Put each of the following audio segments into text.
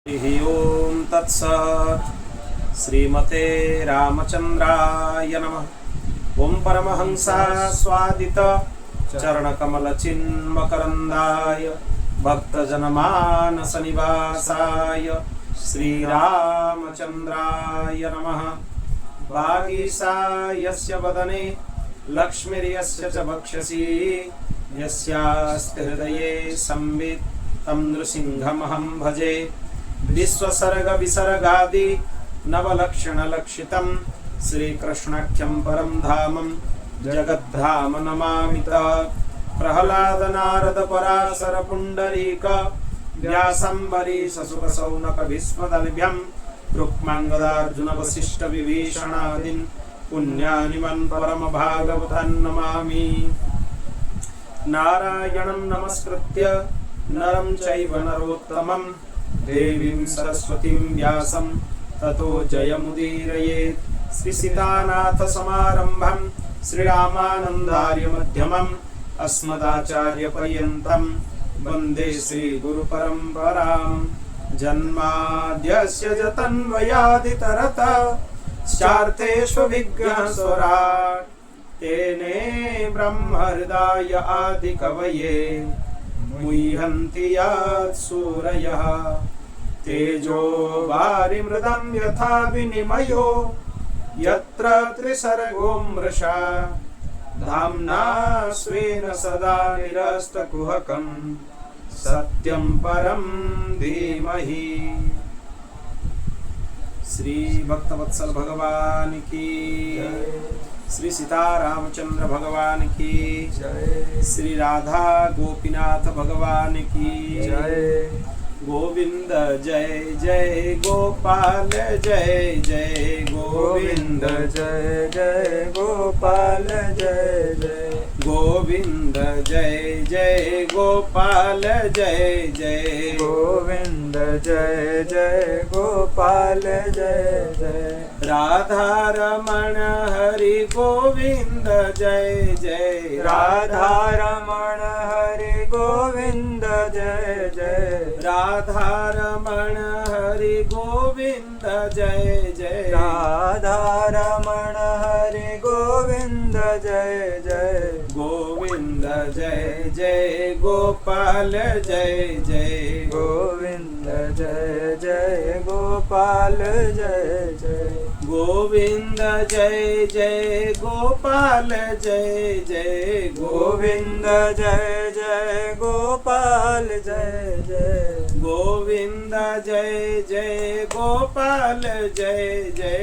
ओम तत्सत् श्रीमते रामचंद्राय नमः। ओम परमहंसा स्वादित चरणकमल चिन्मकरंदाय भक्तजनमानस निवासाय श्रीरामचंद्राय नमः। वागीशायस्य वदने लक्ष्मीर्यस्य च वक्षसि यस्यास्ति हृदये संवित् तं नृसिंहमहं भजे। विश्वसर्ग विसर्गादि नवलक्षण लक्षितं श्रीकृष्णाख्यं परं धामं जगद्धाम नमामि तत्। प्रह्लाद नारद पराशर पुंडरीक व्यासंबरीश शुक शौनक भीष्मदलभ्यं रुक्मांगदार्जुन वसिष्ठ विभीषणादीन् पुण्यानिमन् परम भागवतान् नमामि। नारायणं नमस्कृत्य नरं चैव नरोत्तमं देवीं सरस्वतीं व्यासं ततो जयमुदीरयेत्। श्री सीतानाथ समारंभं श्रीरामानन्दार्य मध्यमम् अस्मदाचार्य पर्यन्तं वन्दे श्री गुरु परम्परां। जन्माद्यस्य जतन्वयादितरतः स्यार्थेष्वभिज्ञस्वराट् तेने ब्रह्महृदाय आदिकवये मुह्यन्ति यत् सूरयः। तेजो वारिमृदं यथा विनिमयो यत्र त्रिसर्गो मृषा धाम्ना स्वेन सदा निरस्तकुहकं सत्यं परं धीमहि। श्री भक्तवत्सल भगवान की, श्री सीतारामचंद्र भगवान की जय, श्री राधा गोपीनाथ भगवान की जय। गोविंद जय जय गोपाल जय जय गोविंद जय जय गोपाल जय जय गोविंद जय जय गोपाल जय जय गोविंद जय जय गोपाल जय जय। राधा रमण हरि गोविंद जय जय राधा रमण हरि गोविंद जय जय राधा रमण हरि गोविंद जय जय राधा रमण हरि गोविंद जय जय गोविंद जय जय गोपाल जय जय गोविंद जय जय गोपाल जय जय गोविंद जय जय गोपाल जय जय गोविंद जय जय गोपाल जय जय गोविंद जय जय गोपाल जय जय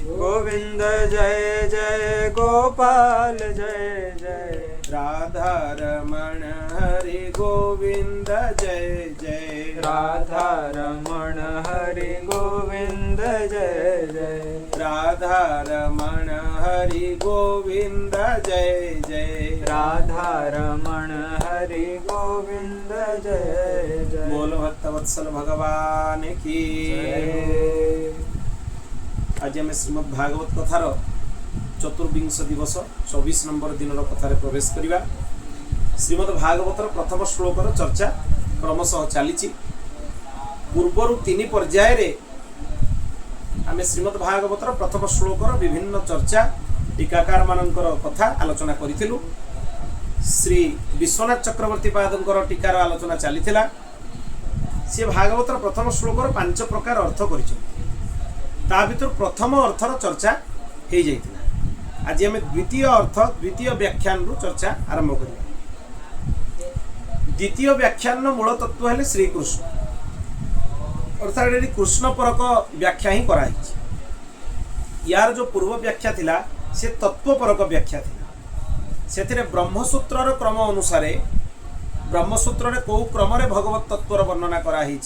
गोविंद जय जय गोपाल जय जय। राधा रमण हरि गोविंद जय जय राधा रमण हरि गोविंद जय जय राधा रमण हरि गोविंद जय जय राधा रमण हरि गोविंद जय जय। बोलो भक्तवत्सल भगवान की। आज आम श्रीमद् भागवत कथार चतुर्विंश दिवस 24 नंबर दिन कथार प्रवेश करिबा। श्रीमद् भागवतर प्रथम श्लोकर चर्चा क्रमशः चली। पूर्वर 3 पर्याय रे आम श्रीमद् भागवतर प्रथम श्लोकर विभिन्न चर्चा टीकाकार मानकर कथा आलोचना करिथिलु। श्री विश्वनाथ चक्रवर्ती पादंकर टीकार आलोचना चलीथिला। से भागवतर प्रथम श्लोकर 5 प्रकार अर्थ करिछन। ता भितर प्रथम अर्थर चर्चा हे जाइथिला। आज आम द्वितीय अर्थ द्वितीय व्याख्यान रु चर्चा आरंभ करिबा। द्वितीय व्याख्यान मूल तत्व हेले श्रीकृष्ण, अर्थात ये कृष्ण परक व्याख्या ही कराई। यार जो पूर्व व्याख्या थिला से तत्वपरक व्याख्या थिला। सेथिरे ब्रह्मसूत्रर क्रम अनुसार ब्रह्मसूत्र कौ क्रम भगवत तत्वर वर्णना कराही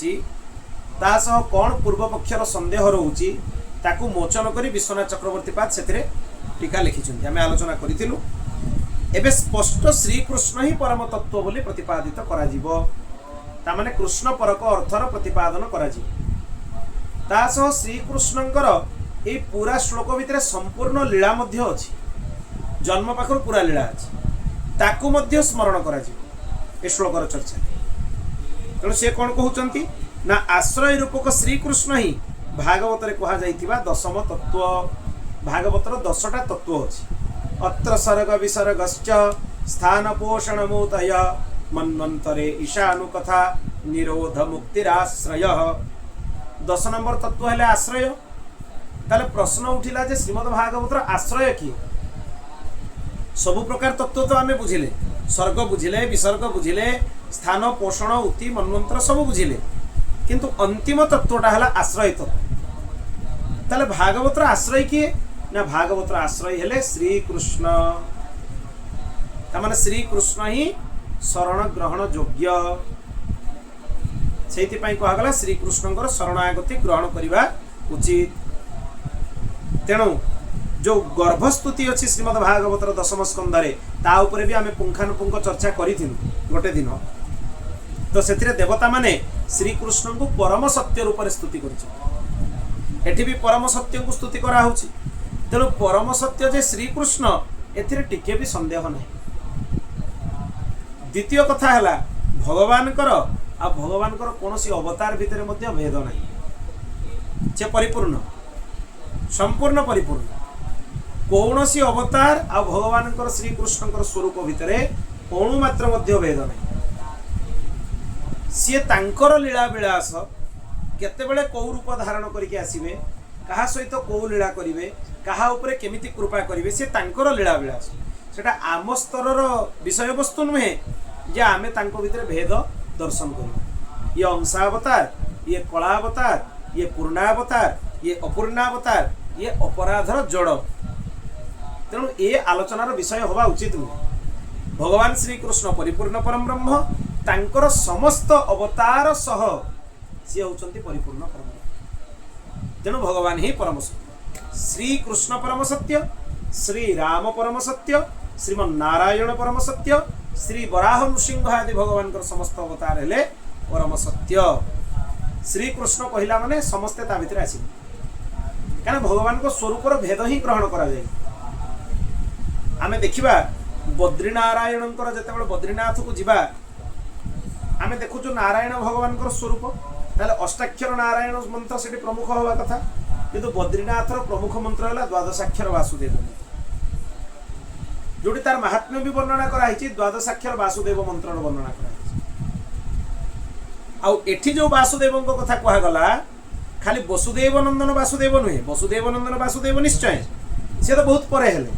तासह कौन पूर्व पक्षर संदेह रोची ताकू मोचन करी विश्वनाथ चक्रवर्ती पाद से टीका लिखिं। आम आलोचना करूँ एवं स्पष्ट श्रीकृष्ण ही परम तत्व बोली प्रतिपादित कर कृष्ण परक अर्थर प्रतिपादन कर श्रीकृष्णकर ये पूरा श्लोक भितर संपूर्ण लीला अच्छी। जन्म पाखर पूरा लीला अच्छी ताकू स्मरण कर श्लोकर चर्चा। तेणु सी कौन कहते ना आश्रय रूपक श्रीकृष्ण ही भागवत कह जाइथिबा दशम तत्व। भागवतर 10टा तत्व अछि। अत्र सर्ग विसर्गश्च स्थान पोषण मूतय मन्वंतरे ईशानुकथा निरोध मुक्तिराश्रय। 10 नंबर तत्व है आश्रय। ताले प्रश्न उठिला जे श्रीमद् भागवतर आश्रय किए? सबु प्रकार तत्व तो आमे बुझिले, सर्ग बुझिले, विसर्ग बुझिले, स्थान पोषण उति मन्वंतर सब बुझिले, किंतु अंतिम तत्वटा है आश्रय तत्व। ताले भागवतर आश्रय किए ना? भागवतर आश्रय हेले श्रीकृष्ण। तामाने श्रीकृष्ण ही शरण ग्रहण योग्य। सेइथिपाई कहगला श्रीकृष्णଙ୍କର शरणागति ग्रहण करिबा उचित। तेणु जो गर्भस्तुति अच्छी श्रीमद् भागवतर 10म स्कंदरे ता उपरे भी आमे पुंखानुपुंख चर्चा करिथिलु गोटे दिन। तो सेथिरे देवता माने श्रीकृष्ण को परम सत्य रूप में स्तुति करिछि। एठी भी परम सत्य को स्तुति करा होछि। तेणु परम सत्य जे श्रीकृष्ण एथिरे टिके भी संदेह नहीं। द्वितीय कथा है भगवान आ भगवान कौन सी अवतार भितर मध्य भेद नहीं। से परिपूर्ण, संपूर्ण परिपूर्ण। कौन सी अवतार आ भगवान श्रीकृष्ण स्वरूप भितर अणु मात्र मध्य भेद नहीं। सी तांकर लीला विलास केतेबेले कौ रूप धारण करके आसीबे, कहा सहित कौ लीला करिवे, कहा उपरे केमिति कृपा करिवे, सी तांकर लीला विलास। सेटा आम स्तरर विषय वस्तु नुहे जे आमे तांको भितर भेद दर्शन करू। ये अंशावतार, ये कलावतार, ये पूर्णावतार, ये अपूर्णावतार, ये अपराधर जड़। तेणु ये आलोचनार विषय होगा उचित नुहे। भगवान श्रीकृष्ण परिपूर्ण परम ब्रह्म, तांकर समस्त अवतार सह सी होचंती परिपूर्ण परम ब्रह्म। तेणु भगवान ही परम सत्य। श्रीकृष्ण परम सत्य, श्री राम परम सत्य, श्रीमन्नारायण परम सत्य, श्री वराह नृसिंह आदि भगवान समस्त अवतार हेले परम सत्य। श्रीकृष्ण कहला माने समस्ते ता भितर आसिबे, कारण भगवान को स्वरूपर भेद ही ग्रहण करा जाय। आमे देखिबा बद्रीनारायण जेतेबेले बद्रीनाथ को जिबा आमे देखुछु नारायण भगवान स्वरूप, ताले अष्टाक्षर नारायण मंत्र सेठी प्रमुख होवा कथा, किंतु बद्रीनाथर प्रमुख मंत्र है द्वादशाक्षर वासुदेव, जोटी तार महात्म्य भी वर्णना कराई। द्वादशाक्षर वासुदेव मंत्र वर्णना कराई। आउ एठी जो वासुदेव कथा कहगला खाली वसुदेव नंदन वासुदेव नुहे। वसुदेव नंदन वासुदेव निश्चय सी तो बहुत परे हेले।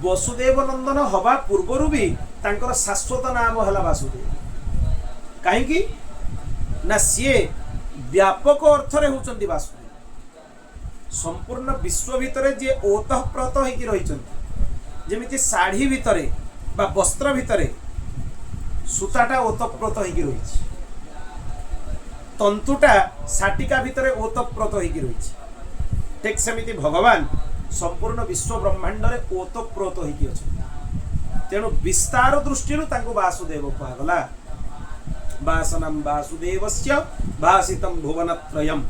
वसुदेव नंदन हवा पूर्वर भी तांकर शाश्वत नाम है वासुदेव। कहीं ना सी व्यापक अर्थ रे होचंती वासुदेव। संपूर्ण विश्व भितर जे ओतःप्रोत होइकी रहिचंती, जेमिति साड़ी भितरे बा वस्त्र भितरे सूताटा ओतप्रोत होइकी रहिछि, तंतुटा साटिका भितरे ओतप्रोत होइकी रहिछि, ठीक सेमिति भगवान संपूर्ण विश्व ब्रह्मांड रे ओतप्रोत होइकी अछि। तेणु विस्तार दृष्टि तांको वासुदेव कहगला। वासनम वासुदेवस्य भासितम भुवनत्रयम।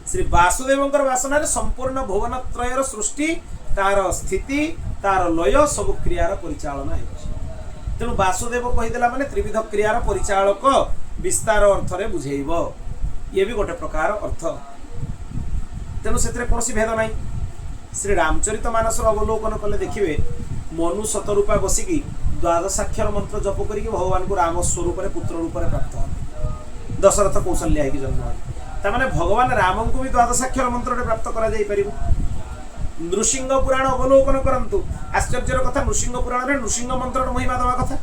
श्री वासुदेवंकर वासना रे संपूर्ण भुवनत्रयर सृष्टि, तार स्थिति, तार लय सब क्रियार परिचालना है। तेणु वासुदेव कहीदेला माने त्रिविध क्रियार परिचालक विस्तार अर्थ रे बुझेइब। ये भी गोटे प्रकार अर्थ। तेणु से कौन भेद ना। श्री रामचरित मानस अवलोकन कले देखिए मनु शतरूपा बसिकी द्वादशाक्षर मंत्र जप करके भगवान को राम स्वरूप पुत्र रूप प्राप्त हो। दशरथ कौशल्या की जन्म है। भगवान राम को भी द्वादशाक्षर मंत्र प्राप्त करा जाई परिबो। नृसिंह पुराण अवलोकन करंतु, आश्चर्यर कथा नृसिंह पुराण रे नृसिंह मंत्र महिमा दवा कथा,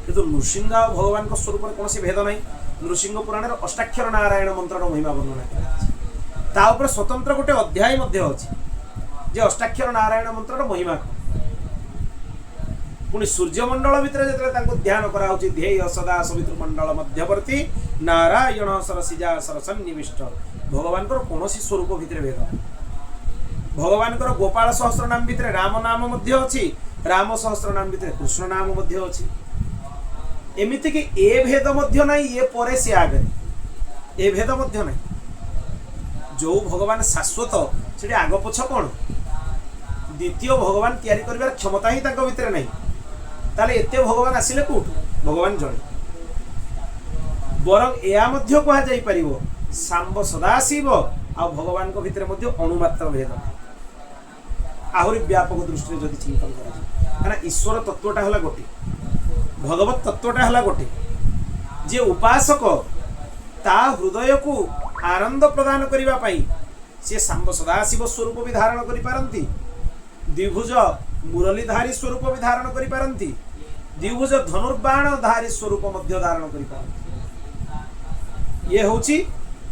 किंतु नृसिंह भगवान को स्वरूप कौन भेद नहीं। नृसिंह पुराण रे अष्टाक्षर नारायण मंत्र महिमा वर्णना कराଯାଇଛି। ता ऊपर स्वतंत्र गोटे अध्याय मध्य अछि जे अष्टाक्षर नारायण मंत्र महिमा। पुणी सूर्यमंडल भितर जेतले तांको ध्यान करा होछि, ध्येय सदा सवितृ मंडल मध्यवर्ती नारायण सरसिजा सरसन्निविष्ट। भगवान को कौन स्वरूप भितर भेद। भगवान गोपाल सहस्र नाम भितर राम नाम मध्य अछि, राम सहस्र नाम भितर कृष्ण नाम मध्य अछि। एमिति कि ए भेद मध्य नहीं, ये परे से आगे ए भेद मध्य नहीं। जो भगवान शाश्वत से आग पछ कौन, द्वितीय भगवान तैयारी करिवार क्षमता ही तांको भितर नहीं। ताले एते भगवान आसिले कोठु? भगवान जणे। बरं या मध्य कहा जाई परिवो सांब सदाशिव आ भगवान को भितर मध्य अणुमात्र भेद आहुरी व्यापक दृष्टि जदि चिंतन करा ईश्वर तत्वटा हला गोटे भगवत तत्वटा हला गोटे जे उपासक ता हृदय को आनंद प्रदान करिबा पाई से सांब सदाशिव स्वरूप भी धारण करि पारंती द्विभुज मुरलीधारी स्वरूप भी धारण करि पारंती द्विभुज धनुर्बाणधारी स्वरूप मध्य धारण करि पारंती ये होची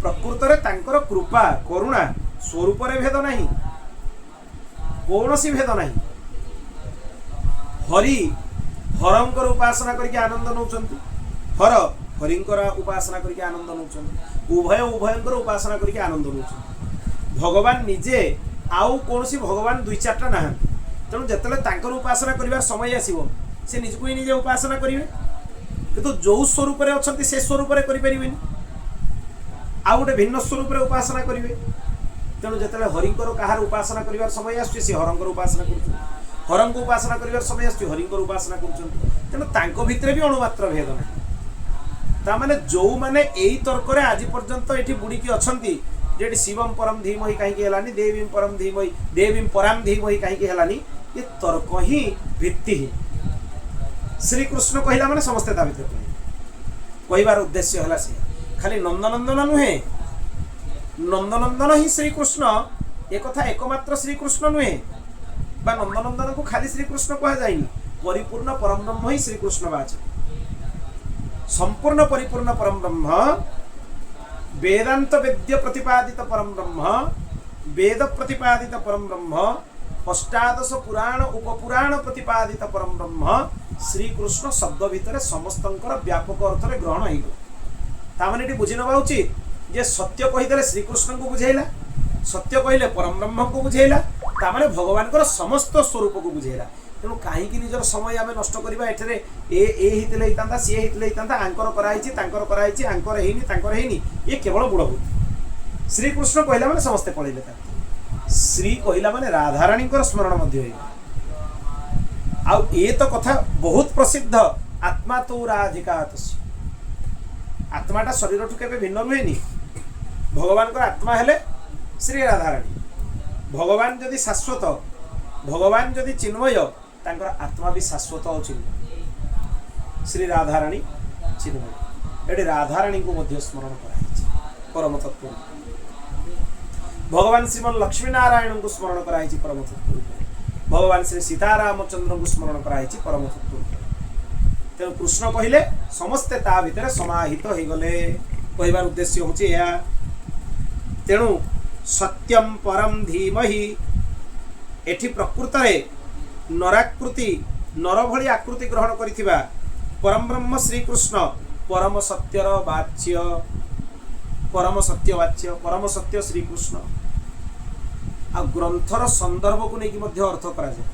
प्रकृत रे तांकर कृपा करुणा स्वरूप रे भेद नहीं कौनसी भेद नहीं हरि हरंकर उपासना करके आनंद नौचंती हर हरिंकर उपासना करके आनंद नौचंती उभय उभयंकर उपासना करके आनंद नौचंती भगवान निजे आउ कौनसी भगवान दुई चारटा ना तेणु जिते तांकर उपासना करिवार समय आसीबो से निजको ही निजे उपासना करिवे किंतु जो स्वरूप रे अछंती से स्वरूप रे करि परिबेनी आउ गोटे भिन्न स्वरूप रे उपासना करिवे तेणु जिते हरिंकर कहार उपासना करिवार समय आसुछि से हरंकर उपासना करुछन हरंक उपासना करिवार समय आसुछि हरिंकर उपासना करुछन तेणु तांको भितरे भी अणुमात्र भेद नाही ता माने जो माने एई तर्क रे आज पर्यंत एठी बुडी की अछंती जेठी शिवम परम धीमहि काहे के हलानी देवीम परम धीमहि देवीम परम धीमहि काहे के हलानी ये तर्क ही भित्ति ही श्री कृष्ण कहिला माने समस्त ता भितर कहिबार उद्देश्य हला से खाली नंदनंदन नुहे नंदनंदन ही श्री कृष्ण एक कथा एकमात्र श्री कृष्ण नुहे बा नंदनंदन को खाली श्री कृष्ण कहा जायनी परिपूर्ण परम ब्रह्म ही श्री कृष्ण बाच संपूर्ण परिपूर्ण परम ब्रह्म वेदांत वेद्य प्रतिपादित परम ब्रह्म वेद प्रतिपादित परम ब्रह्म अष्टादश पुराण उपपुराण प्रतिपादित परम ब्रह्म श्री कृष्ण शब्द भितर समस्तंकर व्यापक अर्थ रे ग्रहण होइगो तामाने एटी बुझि नबा उचित जे सत्य कहिदेले श्री कृष्ण को बुझेइला सत्य कहिले परम ब्रह्म को बुझेइला तामाने भगवान कर समस्त स्वरूप को बुझेइला तेणु कहीं निजर समय आम नष्ट करवा एठरे ए हितले हितांता सी हितले हितांता आंकर कराइछि तांकर कराइछि आंकर हेइनी तांकर हेइनी ये केवल बुढ़ श्री कृष्ण कहला माने समस्ते पळिले ता श्री कहला माने राधारानी स्मरण मध्य होइला आ ए तो कथा बहुत प्रसिद्ध आत्मा तो राधिका तस्य आत्माटा शरीर ठु केबे भिन्न रुहेनी भगवान को आत्मा हेले श्री राधारानी भगवान जदि शाश्वत भगवान जदि चिन्मय तांकर आत्मा भी शाश्वत और चिन्मय श्री राधारानी चिन्मय एटी राधारानी को मध्य स्मरण कराइछि परम तत्व भगवान श्रीमन लक्ष्मी नारायण को स्मरण कराइछि परम तत्व भगवान श्री सीतारामचंद्र को स्मरण कराइछि परम तत्व तेणु कृष्ण कहले समस्ते ता भितर समाहित हो गले कहबार उद्देश्य होछि या तेणु सत्यम परम धीमहि एठी प्रकृत रे नराकृति नर भली आकृति ग्रहण करिथिबा परम ब्रह्म श्री कृष्ण परम सत्यर वाच्य परम सत्य वाच्य परम सत्य श्री कृष्ण आ ग्रंथर संदर्भ को लेकिन मध्य अर्थ करा जाय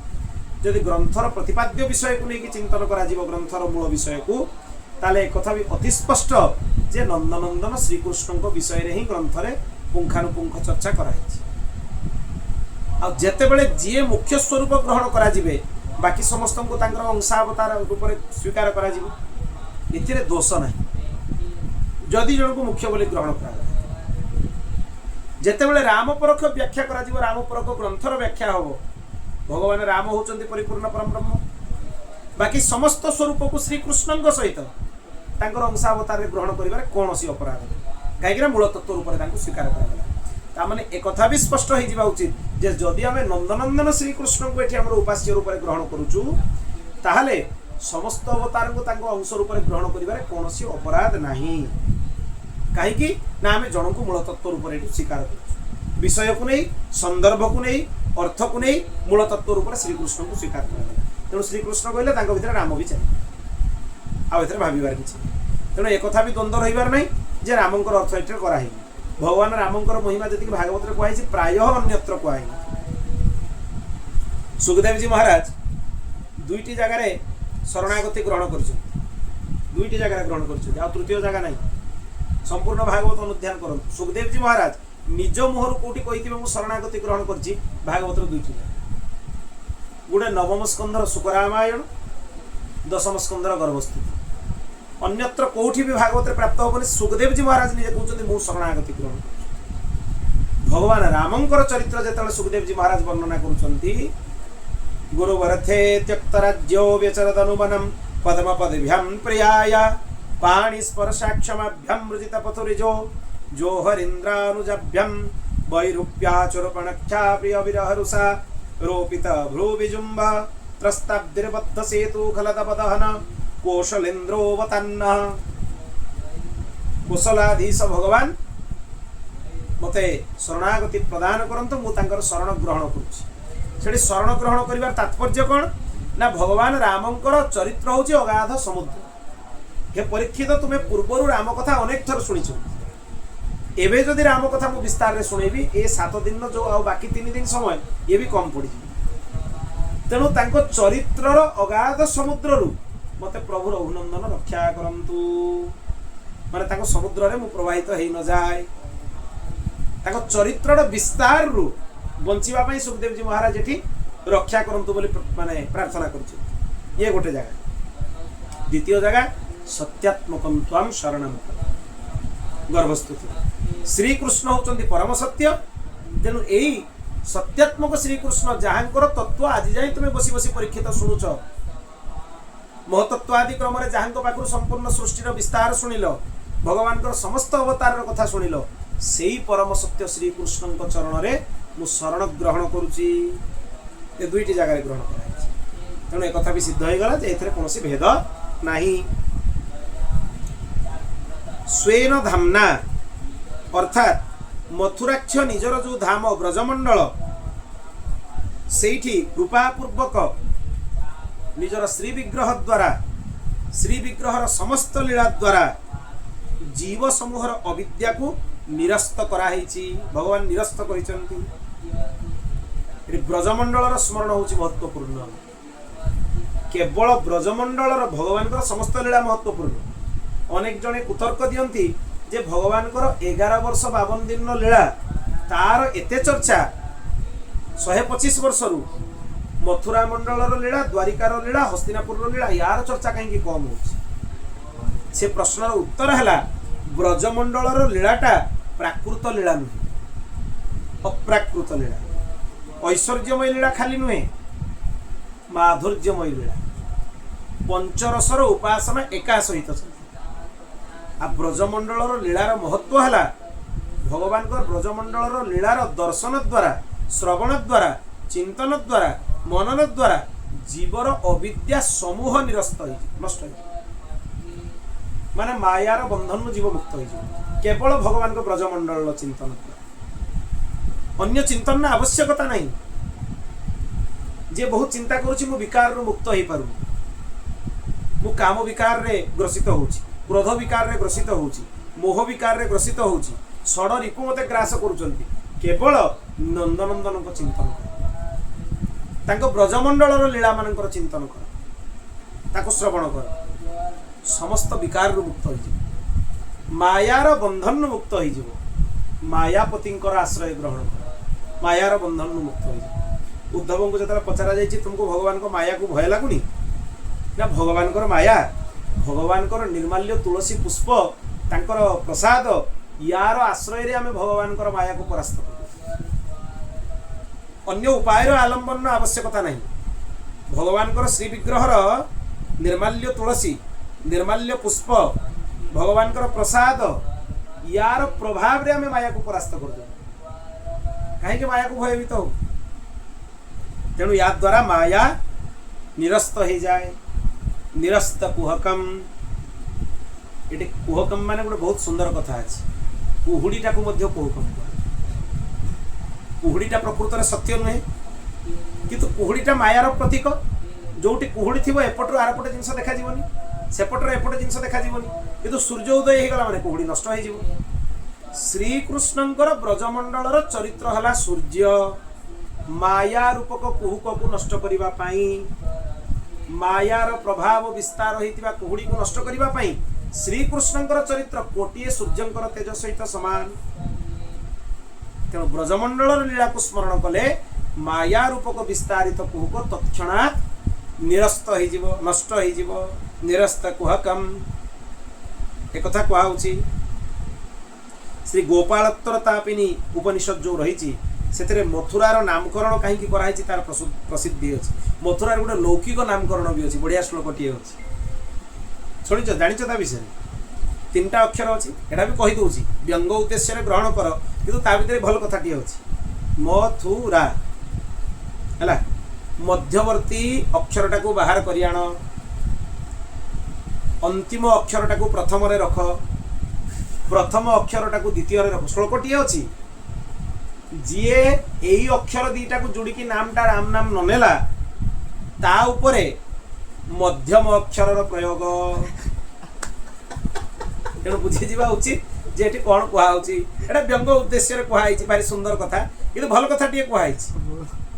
जदि ग्रंथर प्रतिपाद्य विषय को लेकिन चिंतन करा जीव ग्रंथर मूल विषय को ताले एक कथा भी अति स्पष्ट जे नंदनंदन श्री कृष्ण को विषय रे ही ग्रंथ रे पुंखानुपुंख चर्चा कराइछि आ जेते बेले जी मुख्य स्वरूप ग्रहण करा जिवे बाकी समस्त को तांकर अंशावतार रूप रे स्वीकार करा जिवो इथिरे दोष नाही जदि जन को मुख्य बोली ग्रहण करा जेते बेले राम परख व्याख्या करा जिवो राम परख ग्रंथर व्याख्या होबो भगवान राम होचंती परिपूर्ण परम ब्रह्म बाकी समस्त स्वरूप को श्री कृष्ण सहित तांकर अंशावतार ग्रहण करिबार कोनोसी अपराध काहेकि मूल तत्व रूप रे स्वीकार करा तामाने एक कथा भी स्पष्ट हो जावा उचित जे जदि आमे नंदनंदन श्री कृष्ण को एठी हमर उपास्य रूप रे ग्रहण करूछु ताहाले समस्त अवतार को तांको अंश रूप रे ग्रहण करिबारे कोनोसी अपराध नाही काहेकि ना आमे जन को मूल तत्व रूप रे स्वीकार करूछु विषय को नहीं संदर्भ को नहीं अर्थ को नहीं मूल तत्व रूप श्री कृष्ण को स्वीकार करा तेणु श्री कृष्ण कहले तांको भितर राम भी चाहिए आ भितर भाबिबार किछि तेणु एक कथा भी द्वंद्व रहिबार नहीं जे रामंकर अर्थ एटे करा भगवान रामंकर महिमा जी भागवत में कहुई प्राय अन्यत्र कहुई सुखदेव जी महाराज दुईटी जगार शरणागति ग्रहण कर दुईटी जगार ग्रहण कर तृतीय जगह ना संपूर्ण भागवत अनुध्यान कर सुखदेव जी महाराज निज मुहर कौटी कही शरणागति ग्रहण कर भागवत दुईटी गोटे नवम स्कंधर शुकरामायण दशम स्कंधर गर्भस्थिति अन्यत्र कोठी भी भागवत प्राप्त होबनी। सुखदेव जी महाराज निजे कहउछन्ति मु शरणागति ग्रहण करूछि। भगवान रामंकर चरित्र जेतले सुखदेव जी महाराज वर्णना करूछन्ति, गुरुवरथे त्यक्त राज्यो व्यचरदनुवनम पद्म पदभ्यम प्रियाय पाणि स्पर्शाक्षमाभ्यम मृजित पथुरिजो जो हरीन्द्रानुजभ्यम वैरूप्याचुरपणख्या प्रिय विरहरुषा रोपित भ्रूविजुम्ब त्रस्ताब्दिर्बद्ध सेतु खलदपदहन कौशलेन्द्रोवतन्न। कुशलाधीश भगवान मते शरणागति प्रदान करंतु, मु तांकर शरण ग्रहण करूछि। सेठी शरण ग्रहण करिवार तात्पर्य कोन ना, भगवान रामंकर चरित्र होछि अगाध समुद्र। हे परीक्षित, तुमे पूर्वरु राम कथा अनेक थर सुनिछ। एबे जदि राम कथा मु विस्तार रे सुनेबी, ए 7 दिन जो आ बाकी 3 दिन समय ये भी कम पड़ी। तेणु तांको चरित्रर अगाध समुद्ररु मते प्रभु रघुनंदन रक्षा करंतु, माने तांको समुद्र रे मु प्रवाहित हेइ न जाय। तांको चरित्रर विस्तार रु बंचिबा पई सुखदेव जी महाराज एठी रक्षा करंतु बोली माने प्रार्थना करछि। ये गोटे जगह। द्वितीय जगह सत्यात्मकम त्वम शरणम गर्भस्तुति। श्री कृष्ण होचंती परम सत्य। तेणु एई सत्यात्मक श्री कृष्ण जहाँकर तत्व आज जाए तुम बसी बसी परीक्षित शुणुच, महतत्व आदि क्रम जहाँ पाखु संपूर्ण सृष्टिर विस्तार शुणिल, भगवान समस्त अवतार कथा शुणिल, से परम सत्य श्री कृष्ण चरण में मु शरण ग्रहण करुच्ची। ये दुईटी जगह ग्रहण कर। तेणु एक कथा भी सिद्ध हो गला जे एथिरे कोनोसी भेद नाही। स्वेन धामना अर्थात मथुराक्ष निजर जो धाम ब्रजमंडल सेठी कृपापूर्वक निजर श्री विग्रह द्वारा, श्री विग्रहर समस्त लीला द्वारा जीव समूहर अविद्या को निरस्त कराई। भगवान निरस्त करिसंती। ब्रजमंडलर स्मरण होची महत्वपूर्ण। केवल ब्रजमंडलर भगवान समस्त लीला महत्वपूर्ण। अनेक जने कुतर्क दियंती जे भगवान 11 वर्ष 52 दिन लीला तार एते चर्चा 125 वर्ष रु मथुरा मंडलर लीला, द्वारिकार लीला, हस्तिनापुर लीला यार चर्चा कहीं कम हो। से प्रश्नर उत्तर है ब्रजमंडलर लीलाटा प्राकृत लीला नुहे, अप्राकृत लीला। ऐश्वर्यमय लीला खाली नुहे, माधुर्यमय लीला। पंचरसर उपासना एका सहित। आ ब्रजमंडलर लीलार महत्व है भगवान ब्रजमंडलर लीलार दर्शन द्वारा, श्रवण द्वारा, चिंतन द्वारा, मनन द्वारा जीवर अविद्या समूह निरस्त नष्ट माने मायार बंधन जीव मुक्त हो केवल भगवान को ब्रजमंडल चिंतन द्वारा। अन्य चिंतन आवश्यकता नहीं। जे बहुत चिंता करुछि मु विकार रु मुक्त हो पारु, मु काम विकार रे ग्रसित होउछि, क्रोध विकार रे ग्रसित होउछि, मोह विकार रे ग्रसित होउछि, षड रिपु मते ग्रास करूचंती। केवल नंदनंदन को चिंतन कर, तांको ब्रजमंडलर लीला मानकर चिंतन कर, ताको श्रवण कर, समस्त विकार रु मुक्त हो, मायार बंधन मुक्त हो, मायापतिंकर आश्रय ग्रहण कर, मायार बंधन मुक्त हो। उद्धव को जब पचरा जाइए तुमको भगवान को माया को भय लगुनि ना, भगवान को माया, भगवान को निर्माल्य तुलसी पुष्प तांकर प्रसाद यार आश्रय रे आमे भगवान को माया को परास्त कर। अन्य उपाय आलंबन आवश्यकता नहीं। भगवान को श्री विग्रहर निर्माल्य तुलसी, निर्माल्य पुष्प, भगवान को प्रसाद यार प्रभाव रे आमे माया को परास्त कर दे। कहीं माया को भयभीत हो। तेणु या द्वारा माया निरस्त हो जाए। निरस्त कुहकम, ये कुहकम माने गोटे बहुत सुंदर कथा अच्छे। कुहुड़ीटा को मध्य कुहकम कह। कुहुड़ीटा प्रकृत में सत्य नुहे, किंतु कुहुड़ीटा मायार प्रतीक। जोटी कुहुड़ी थी एपटर आरपटे जिनस देखा जीवनी, सेपटर एपटे जिनस देखा जीवनी, किंतु सूर्य उदय हो गला माने कुहुड़ी नष्ट हो जीव। श्रीकृष्णंकर ब्रजमंडलर चरित्र हला सूर्य। माया रूपक कुहुक को नष्ट करिबा पाई, मायार प्रभाव विस्तार होइतिबा कुहुड़ी को नष्ट करिबा पाई श्रीकृष्णंकर चरित्र कोटिए सूर्यंकर तेज सहित समान। तेणु ब्रजमंडलर लीला को स्मरण कले माया रूपक विस्तारित कुहुक तत्क्षणात् निरस्त हो, नष्ट हो। निरस्त कुहकम एक कथा कहुच्छी श्री गोपालोत्तर तापिनी उपनिषद जो रही से मथुरार नामकरण कहीं कराई तार प्रसिद्धि अच्छी मथुरार गोटे लौकिक नामकरण भी अच्छी बढ़िया श्लोकटे अच्छी शुणिच जाच विषय 3टा अक्षर अच्छी एटा भी कहीदे व्यंग उद्देश्य ग्रहण कर कि भर भल कथाटे अच्छी मथुरा है मध्यवर्ती अक्षरटा को बाहर कर आण अंतिम अक्षरटा को प्रथम रख प्रथम अक्षरटा को द्वितीय रख श्लोकटे अच्छी जी यही अक्षर दीटा को जोड़िकी नामटा राम नाम ननेला ता उपरे मध्यम अक्षर प्रयोग तेणु बुझीजा उचित जे ये कौन कहुच्छी एटा व्यंग उद्देश्य कहुई भारी सुंदर कथा कि भल कथाटे कहुई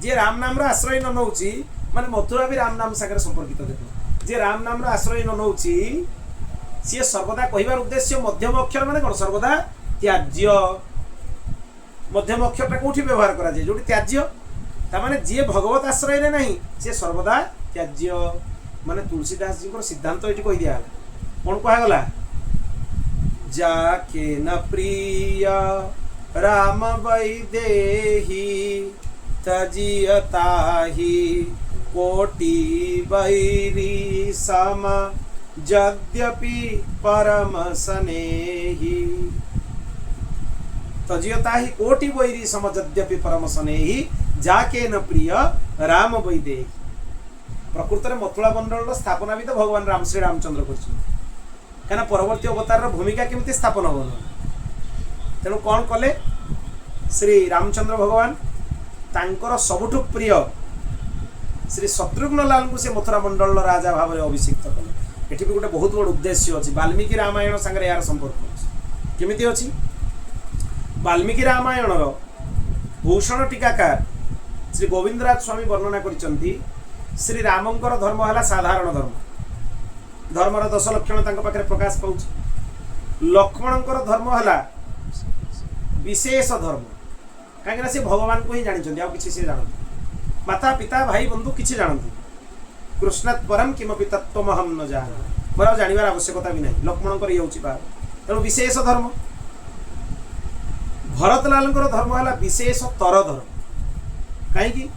जी राम नाम आश्रय न नौ माने मथुरा भी राम नाम सागर संपर्कित देख जी राम नाम आश्रय न नौ सी सर्वदा कहबार उद्देश्य मध्यम अक्षर माने कौन सर्वदा त्याज्य मध्यम अक्षरटा कौटी व्यवहार करा जो त्याज्य ताने जी भगवत आश्रय नहीं सी सर्वदा त्याज्य माने तुलसीदास जी को सिद्धांत ये कही दिया कौन कहगला जाके न प्रिय राम वैदेही तजियताही कोटि वैरी सम यद्यपि परम स्नेही तजियता ही कोटि वैरी सम यद्यपि परम स्नेही जाके न प्रिय राम वैदेही प्रकृत में मथुरा मंडल स्थापना भी तो भगवान राम श्री रामचंद्र कर कहीं परवर्ती अवतार भूमिका केमती स्थापन हो तेणु कौन कले श्री रामचंद्र भगवान तांकर सबुठु प्रिय श्री शत्रुघ्न लाल को से मथुरा मंडल राजा भाव में अभिषिक्त कले ये भी गोटे बहुत बड़ उद्देश्य अच्छी वाल्मीकि रामायण सागर यार संपर्क अच्छी केमिति अच्छी वाल्मीकि रामायण भूषण टीकाकार श्री गोविंदराज स्वामी वर्णना करिसंती श्री रामंकर धर्म है साधारण धर्म धर्मर 10 लक्षण पाखे प्रकाश पाँच लक्ष्मणकर धर्म है विशेष धर्म कहीं सी भगवान को ही जानते आउ कि जानते माता पिता भाई बंधु किसी जानते कृष्णात् परम किमपि तत्त्वमहं न जाने मोर जानवर आवश्यकता भी नहीं लक्ष्मणकर ये हूँ बात तेणु विशेष धर्म भरतलाल धर्म है विशेष तर धर्म कहीं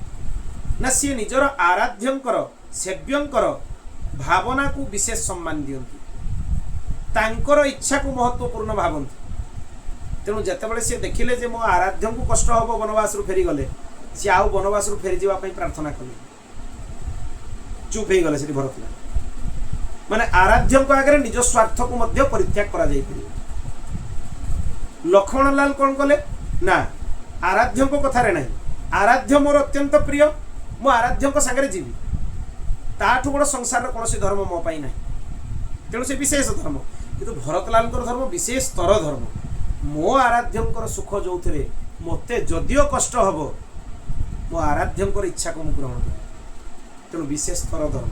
ना सी निजर आराध्यंकर सेव्यंकर भावना को विशेष सम्मान दियंती तांकर इच्छा को महत्वपूर्ण भावती तेणु जितेबाला सी देखिले जे मो आराध्य को कष्ट हम वनवास फेरी गले सी आउ वनवास फेरी जावाई प्रार्थना कले चुप हो गले भरतलाल माने आराध्य आगे निज स्वार्थ को मध्य परित्याग करा जाई परियो लक्ष्मणलाल कौन कले ना आराध्य कथार नहीं आराध्य मोर अत्यंत प्रिय मो आराध्य सागर जीवी ताठू बड़ संसार कौन धर्म मो पाई ना तेणु से विशेष धर्म किंतु भरतलाल धर्म विशेष तर धर्म मो आराध्य सुख जो थे मते जदियो कष्ट हम मो आराध्य इच्छा को मुझे ग्रहण कर तेणु विशेष तर धर्म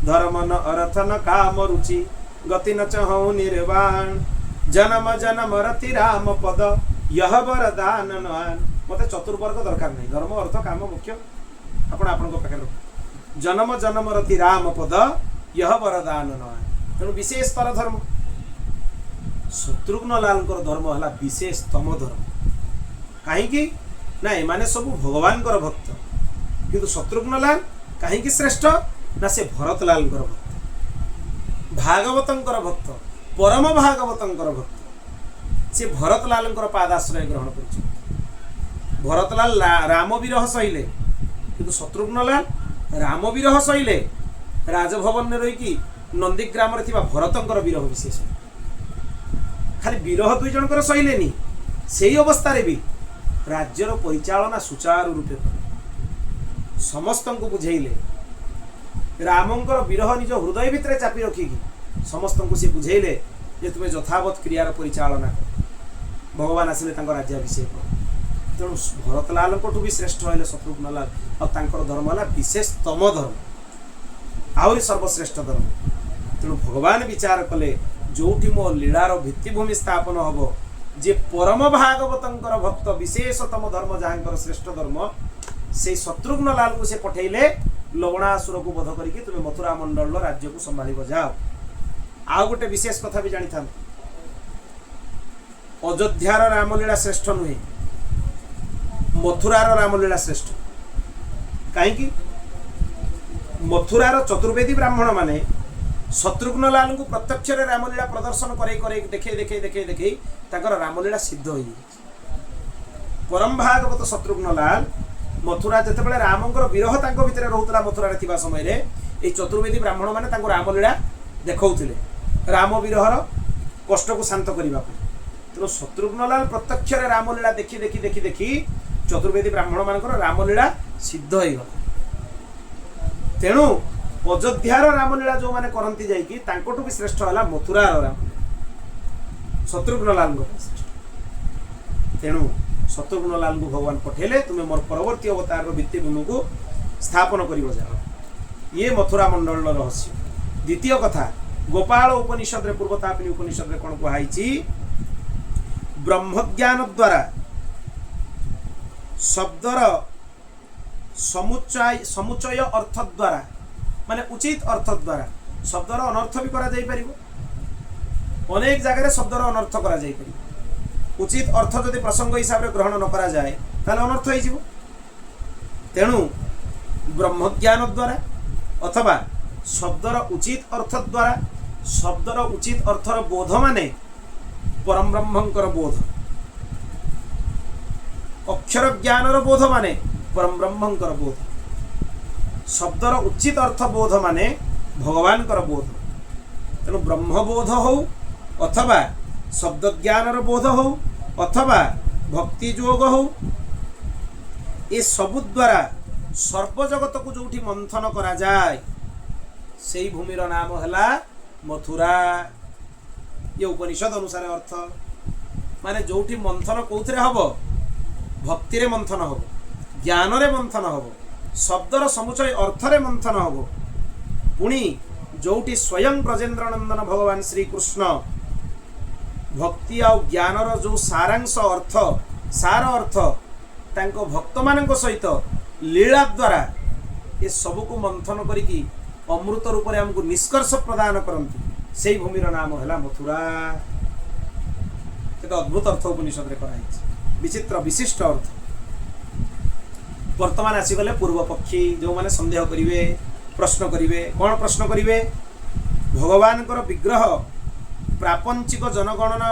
धर्म न अर्थ न काम रुचि गति न चहु निर्वाण जन्म जन्म रति राम पद यह वरदान मत चतुर्वर्ग दरकार नहीं धर्म अर्थ काम मुख्य आपण पाखे जन्म जन्म रति राम पद यह वरदान तेणु विशेष तर धर्म शत्रुघ्न लाल धर्म है विशेषतम धर्म कहीं ना एमाने सब भगवान भक्त किंतु शत्रुघ्न लाल कहीं श्रेष्ठ ना से भरतलाल भक्त भागवतर भक्त परम भागवतर भक्त से भरतलाल पादाश्रय ग्रहण कर भरतलाल राम विरह सहिले किंतु शत्रुघ्न लाल राम विरह सहिले राजभवन में रहीकि नंदीग्राम भरतर विरह विशेष खाली विरह दुई जनकर सहिलेनी से अवस्था भी राज्यर परिचालना सुचारू रूपे कले समस्त को बुझेले रामंकर विरह निज हृदय भितर चापी रखिकी समस्त को सी बुझेले जे तुम्हें यथावत क्रियार परिचालना कर भगवान आसिले राज्याभिषेक तेणु भरतलाल भी श्रेष्ठ है शत्रुघ्न लाल और धर्म है विशेषतम धर्म आहरी सर्वश्रेष्ठ धर्म तेणु भगवान विचार कले जोटी मो लीलार भित्तिभूमि स्थापन हम जे परम भागवतर भक्त विशेषतम धर्म जहाँ श्रेष्ठ धर्म से शत्रुघ्न लाल को से पठेले लवणासुर को वध करके तुम्हें मथुरा मंडल राज्य को संभाल जाओ आउ गोटे विशेष कथा भी जानी था, अयोध्यार रामलीला श्रेष्ठ नुहे, मथुरार रामलीला श्रेष्ठ। कहीं मथुरार चतुर्वेदी ब्राह्मण माने शत्रुघ्न लाल को प्रत्यक्ष रामलीला प्रदर्शन करे देखे देखे देखे देखे ताकर रामलीला सिद्ध हो। परम भागवत शत्रुघ्न लाल मथुरा जितेबाला रामंकर विरह तांको भितर रोला मथुरा थिबा समय रे ए चतुर्वेदी ब्राह्मण माने तांको रामलीला देखौथिले राम विरहर कष्ट को शांत करने। तेणु शत्रुघ्न लाल प्रत्यक्ष रामलीला देखी देखी देखी देखी चतुर्वेदी ब्राह्मण मानकर रामलीला सिद्ध हो गला। तेणु अयोध्यार रामलीला जो माने करंती जाइकी तांकोटु भी श्रेष्ठ होला मथुरार राम शत्रुघ्न लाल। तेणु शत्रुघ्न लाल को भगवान पठेले तुम्हें मोर परवर्ती अवतार भित्तिभूमि को स्थापन कर जाओ। ये मथुरा मंडल रहस्य। द्वितीय कथा गोपाल उपनिषद पूर्वतापिनी उपनिषद कौन कहुई ब्रह्मज्ञान द्वारा शब्दर समुचय अर्थ द्वारा माने उचित अर्थ द्वारा शब्दर अनर्थ भी करा जाई परिबो। अनेक जगह शब्दर अनर्थ करा जाई परिबो। उचित अर्थ जदि प्रसंग हिसाब से ग्रहण न करा जाए ताले अनर्थ हो जिवो। तेणु ब्रह्मज्ञान द्वारा अथवा शब्दर उचित अर्थ द्वारा शब्दर उचित अर्थर बोध माने परम ब्रह्मंकर बोध, अक्षर ज्ञानर बोध माने परम ब्रह्मंकर बोध, शब्दर उचित अर्थ बोध माने भगवान कर बोध। तेणु ब्रह्मबोध हो अथवा शब्द ज्ञानर बोध हो अथवा भक्ति जोग हो, ये सबु द्वारा सर्वजगत को जोठी मंथन करा जाए से भूमिर नाम है मथुरा। ये उपनिषद अनुसार अर्थ माने जोठी मंथन कौथिरे हबो, भक्ति रे मंथन हबो, ज्ञान रे मंथन हबो, शब्दर समुचय अर्थरे मंथन हबो। पुणी जोठी स्वयं ब्रजेन्द्र नंदन भगवान श्री कृष्ण भक्ति आ ज्ञानर जो सारांश अर्थ सार अर्थ तांको भक्त मानक सहित लीला द्वारा ये सबको मंथन करिकी अमृत रूप में हमको निष्कर्ष प्रदान करती से भूमिर नाम है मथुरा। एक अद्भुत अर्थ उपनिषद रे कराई, विचित्र विशिष्ट अर्थ। वर्तमान आसीगले पूर्व पक्षी जो माने संदेह करिवे प्रश्न करिवे। कौन प्रश्न करिवे? भगवान कर विग्रह प्रापंचिक जनगणना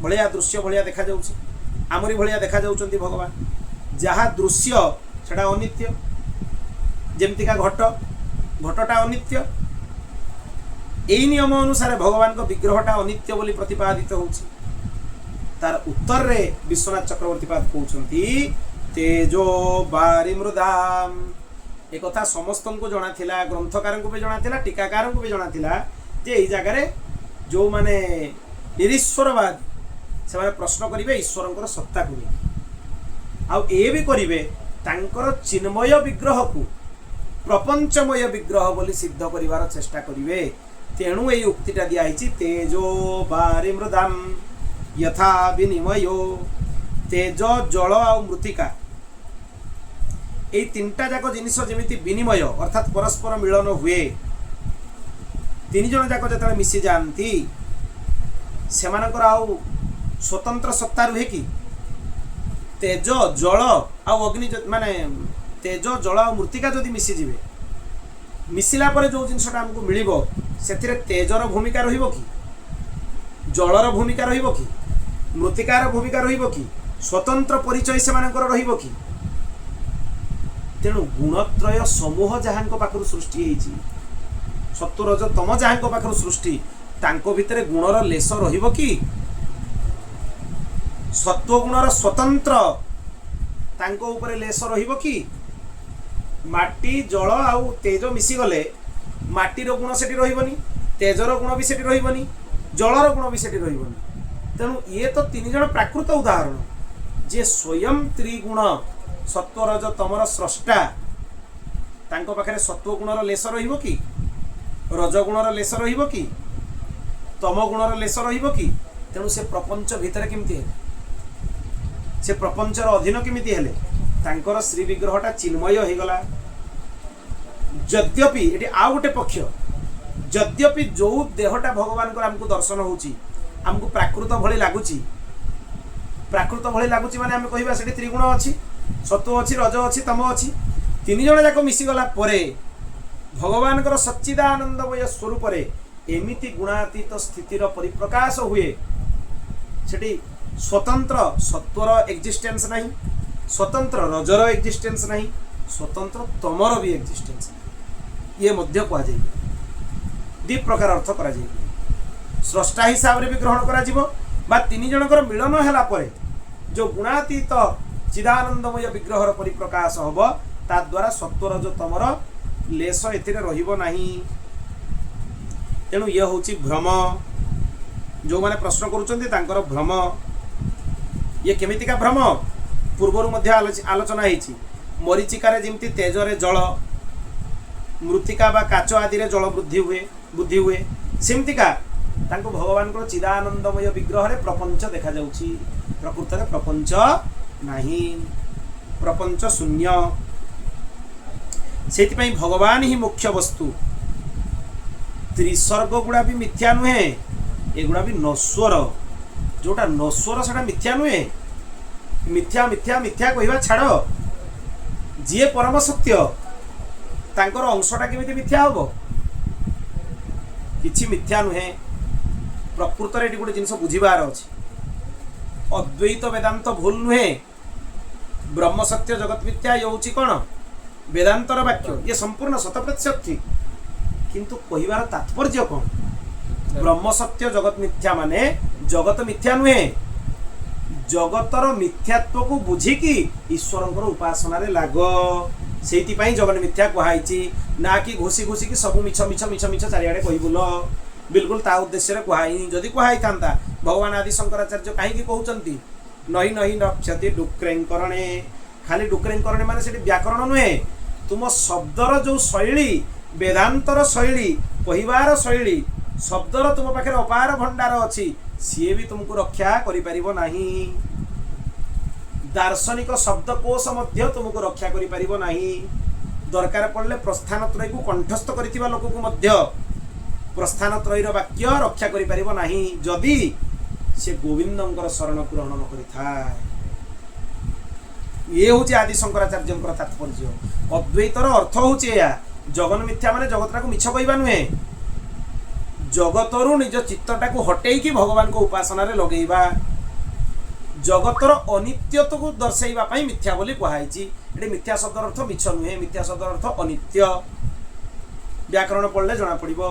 भलिया दृश्य भलिया देखा जाउछि, आमरी भलिया देखा जाउछन्ति भगवान। जहाँ दृश्य सेटा अनित्य, जेमतिका घट घटटा अनित्य। यही नियम अनुसार भगवान को विग्रहटा अनित्य बोली प्रतिपादित होछि। तार उत्तर रे विश्वनाथ चक्रवर्ती पाद कहउछन्ति तेजो बारी मृदाम। एक कथा समस्त को जना थिला, ग्रंथकार को भी जना थिला, टीकाकार को भी जना थिला जे एई जगह रे जो माने निरीश्वरवाद से माने प्रश्न करिवे ईश्वरंकर सत्ता को आ ए भी करिवे तांकर चिन्मय विग्रह को प्रपंचमय विग्रह बोली सिद्ध करिवार चेष्टा करिवे। तेणु ये उक्तिटा दियाहिछि तेजो बारी मृदाम यथा विनिमयो। तेज जल आ मृत्तिका ये तीनटा जाक जिनिस जेमिति विनिमय अर्थात परस्पर मिलन हुए, तीन जन जाक जतले मिसी जानती सेमानकर आउ स्वतंत्र सत्ता रुहे कि? तेज जल आ अग्नि माने तेज जल आ मृत्तिका जदि मिसी जिवे मिसिला परे जो जिनसटा हमको मिलिबो सेथिरे तेजर भूमिका रहिबो कि, जलर भूमिका रहिबो कि, मृत्तिकार भूमिका रहिबो कि, स्वतंत्र परिचय सेमानकर रहिबो कि? तेणु गुणत्रय समूह जहांको पाखरु सृष्टि हेछि, सत्व रज तम जहांको पाखरु सृष्टि तांको भितरे गुणर लेस रहिबो कि? सत्व गुणर स्वतंत्र तांको ऊपर लेस रहिबो कि? माटी जल आउ तेज मिसी गले माटीर गुण सेठी रहिबनी, तेजर गुण भी सेठी रहिबनी, जलर गुण भी सेठी रहिबनी। तेणु ये तो तीन जन प्राकृत उदाहरण जे स्वयं त्रिगुण सत्व रज तमर स्रष्टा तांको पाखरे सत्व गुणर लेस रहिबो कि, रज गुणर लेस रहिबो कि, तम गुणर लेस रहिबो कि? तेणु से प्रपंच भितर केमती हेले, से प्रपंचर अधीन केमिति हेले? तांकर श्री विग्रहटा चिन्मय हो गला। यद्यपि ये आउ गोटे पक्ष यद्यपि जो देहटा भगवान को आमको दर्शन होची आमको प्राकृत भली लगुची माने आम कहवा से त्रिगुण अच्छी सत्व अच्छी रज अच्छी तम अच्छी तीन जन जाक मिसीगला भगवान सच्चिदानंदमय स्वरूप एमिति गुणातीत स्थितिर परिप्रकाश हुए सेठी स्वतंत्र सत्वर एक्जिस्टेंस नहीं स्वतंत्र रजर एक्जिस्टेंस नहीं स्वतंत्र तमर भी एक्जिस्टेंस ये मध्य कह दी प्रकार अर्थ करा स्रष्टा हिसाब से भी ग्रहण करा तीन जनकर मिलन हैला परे जो गुणातीत चिदानंदमय विग्रहर परिप्रकाश हम ता द्वारा सत्वर जो तमर लेस एथिरे रहिबो नाही तेणु ये हूँ भ्रम जो मैंने प्रश्न करुँच भ्रम ये केमितिका भ्रम पूर्वर मध्य आलोचना होती मरीचिकार जमी तेजरे जल मृत्तिका बा काच आदि जल बुद्धि हुए सेमतिका भगवान को चिदानंदमय विग्रह प्रपंच देखा जाउछि प्रकृत में प्रपंच नहीं प्रपंच शून्य से भगवान ही मुख्य वस्तु त्रिसर्ग गुड़ा भी मिथ्या नुहे एगुड़ा भी नश्वर जोटा नश्वर से मिथ्या नुहे मिथ्या मिथ्या मिथ्या कहवा छाड़ जी परम सत्य तांकर अंशटा केमिति मिथ्या हम किछि मिथ्या नुहे प्रकृत में ये गोटे जिनस बुझीबार अच्छे अद्वैत वेदांत भूल नुहे ब्रह्म सत्य जगत मिथ्या ये हूँ कौन वेदांतर वाक्य ये संपूर्ण 100% ठीक किंतु कहिबार तात्पर्य कौन ब्रह्म सत्य जगत मिथ्या माने जगत मिथ्या नुहे जगतर मिथ्यात्व को बुझिकी ईश्वर उपासना लाग से जगन मिथ्या कहुई ना कि घोषी घोषी की सब मिछ मिछ मिछ मिछ चारिआडे कही बुल बिल्कुल ता उद्देश्य कहुई जदि कहुई था भगवान आदि शंकराचार्य कहीं कहते नही नही नक्षति डुक्रेंकरणे खाली डुक्रेंकरणे माने से व्याकरण नुहे तुम शब्दर जो शैली वेदांतर शैली कहिबार शैली शब्दर तुम पाखे अपार भंडार अच्छी सी भी तुमको रक्षा करिपारिबो नाही दार्शनिक शब्दकोश मध्य तुमको रक्षा करिपारिबो नाही दरकार पड़ले प्रस्थानत्रय को कंठस्थ करितिबा लोक को मध्य प्रस्थानत्रयर वाक्य रक्षा करिपारिबो नाही जदि से गोविंदंकर शरण ग्रहण न करिथाय ये हूँ आदि शंकराचार्य तात्पर्य अद्वैतर अर्थ हूँ या जगन मिथ्या माने जगतटा को मिछ कहवा नुहे जगतरु निज चित्तटा को हटेई कि भगवान को उपासना रे लगेइबा जगतर अनित्यत्व को दर्शाइबा पई मिथ्या बोली कहाइछि एटी मिथ्या शब्द अर्थ मिछ नुहे मिथ्या शब्द अर्थ अनित्य व्याकरण पढ़ले जना पड़िबो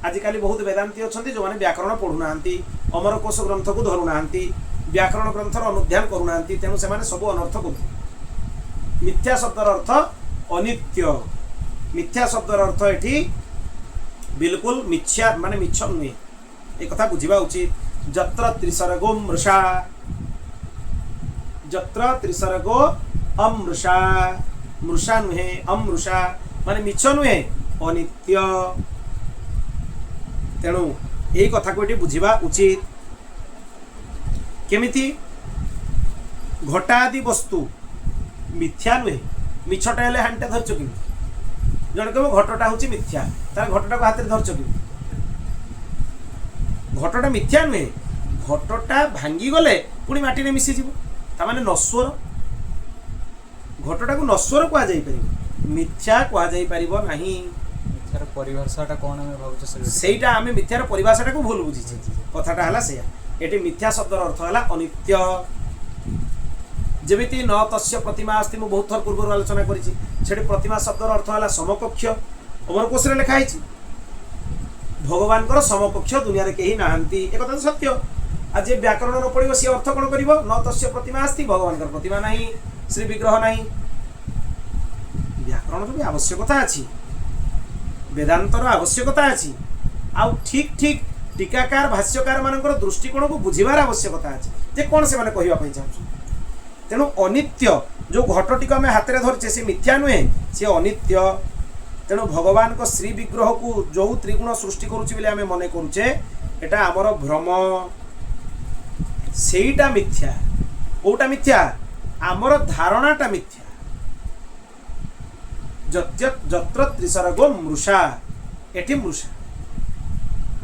आजिकाली बहुत वेदांती अछंती जो माने व्याकरण पढ़ु नाहंती अमरकोश ग्रंथ को धरु नाहंती व्याकरण ग्रंथर अनुध्यान करू नाहंती तेणु से सब अनर्थ करू मिथ्या शब्दर अर्थ अनित्य मिथ्या शब्दर अर्थ एठी बिल्कुल मिथ्या माने मिछ नुहे एक कथा बुझिबा उचित जत्र त्रिसर्गो मृषा जत्र त्रिसर्गो अमृषा मृषा नुहे अमृषा माने मिछ नुहे अनित्य तेणु यही कथा को बुझिबा उचित केमिति घटादि वस्तु मिथ्या नुहे मिछटा हेले हांटे धरछ कि जन कह घटटा हूँ मिथ्या तार घटटा को हाथ में धरछ कि घटटा मिथ्या नुहे घटटा भांगी गले पुणी माटी में मिसी जीव तामाने नश्वर घटटा को नश्वर कह जाई परिबो मिथ्या कह जाई परिबो नाही मिथ्यार परिभाषाटा कोन हम भाबुछ सेटा आमे मिथ्यार परिभाषाटा को भूल बुझिछे कथाटा हला सेया एटी मिथ्या शब्दर अर्थ हला अनित्य जेमिति न तस्य प्रतिमा अस्ति मु बहुत थर पूर्व आलोचना करिछि सेठी प्रतिमा शब्दर अर्थ हला समकक्ष अमरकोश रे लिखा आइछि भगवान कर समकक्ष दुनिया रे केही नाहंती एक कथा सत्य आज जे व्याकरण न पड़िबो सी अर्थ कोन करिवो न तस्य प्रतिमा अस्ति भगवान कर प्रतिमा नाही श्री विग्रह नाही व्याकरण भी आवश्यकता अछि वेदांतर आवश्यकता अछि आ ठीक ठीक टीकाकार भाष्यकार मानकर दृष्टिकोण को बुझिबार आवश्यकता अछि जे कोन से माने कहिबा पई चाहछु तेणु अनित्य जो घटटी को आम हाथ में धरचे से मिथ्या नुहे सी अनित्य तेणु भगवान को श्री विग्रह को जो त्रिगुण सृष्टि करुचे आम मन करुचे एटा आमर भ्रम सेईटा मिथ्या कोटा मिथ्या आमर धारणाटा मिथ्या जत्र त्रिसर्गो मृषा एठी मृषा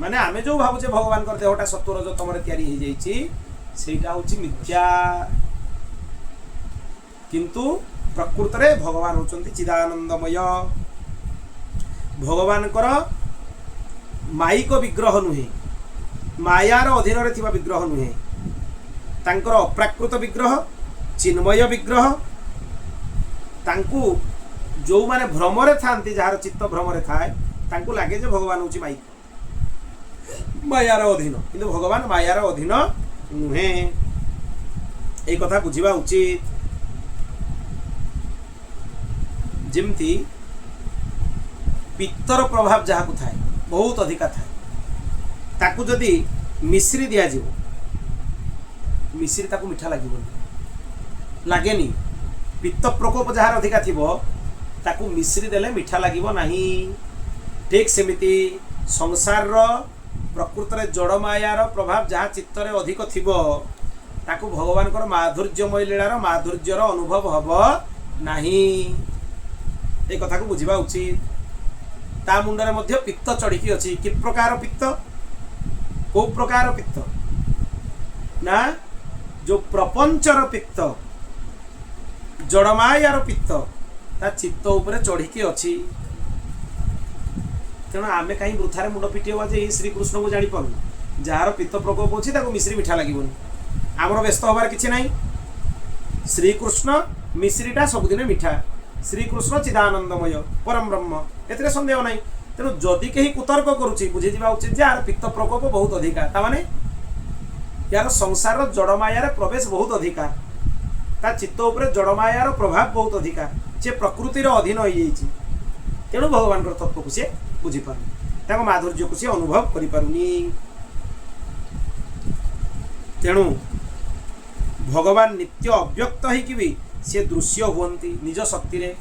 माने आमे जो भावुचे भगवान कर देहटा सत्वर जो तमरे तयारी हो जाइछि सेटा होछि मिथ्या किंतु प्रकृत रे भगवान होचंती चिदानंदमय भगवान कर माइक विग्रह नुहे मायार अधीन रे थिबा विग्रह नुहे तांकर अप्राकृत विग्रह चिन्मय विग्रह तांकु जो माने भ्रमरे थांती जार चित्त भ्रमरे थाए तांकु लागे जे भगवान होची माइक मायार अधीन किंतु भगवान मायार अधीन नुहे ए कथा बुझिबा उचित जेमती पित्तर प्रभाव जहाँ को थाए बहुत अधिका थाए ताकू जदि मिश्री दिया जीव मिश्री ताकू मिठा लगे लगेनि पित्त प्रकोप जहाँ अधिका थिबो ताकू मिश्री देले मिठा लगिबो नहीं ठीक सेमिति संसार रो प्रकृत रे जड़ मायार प्रभाव जहाँ चित्तरे अधिक थिबो ताकू भगवान कर माधुर्यमय लीलार माधुर्यर अनुभव हबो नहीं ए कथा को बुझिबा उचित ता मुंडरे मध्य पित्त चढ़ी अच्छी कि प्रकार पित्त को प्रकार पित्त ना जो प्रपंचर पित्त जड़मायार पित्त ता चित्त उपरे चढ़ी अच्छी तेणु आमे कहीं वृथारे मुंड पिटिवा जे श्रीकृष्ण को जानी पारु जार पित्त प्रकोप अच्छी ताको मिश्री मिठा लगे आमर व्यस्त हबार किसी ना श्रीकृष्ण मिश्रीटा सबुदिन मिठा श्रीकृष्ण चिदानंदमय परम ब्रह्म एथिरे संदेह नहीं तेणु जदि कहीं कुतर्क करुच्ची बुझी जा उचित जे यार पित्त प्रकोप बहुत अधिका ताने यार संसार जड़मायार प्रवेश बहुत अधिका ता चित्त उपरे जड़मायार प्रभाव बहुत अधिका से प्रकृतिर अधीन हो जाइए तेणु भगवान तत्व को सी बुझीपार माधुर्य को सी अनुभव करें तेणु भगवान नित्य अव्यक्त होइकि भी सी दृश्य हुंती निज शक्ति रे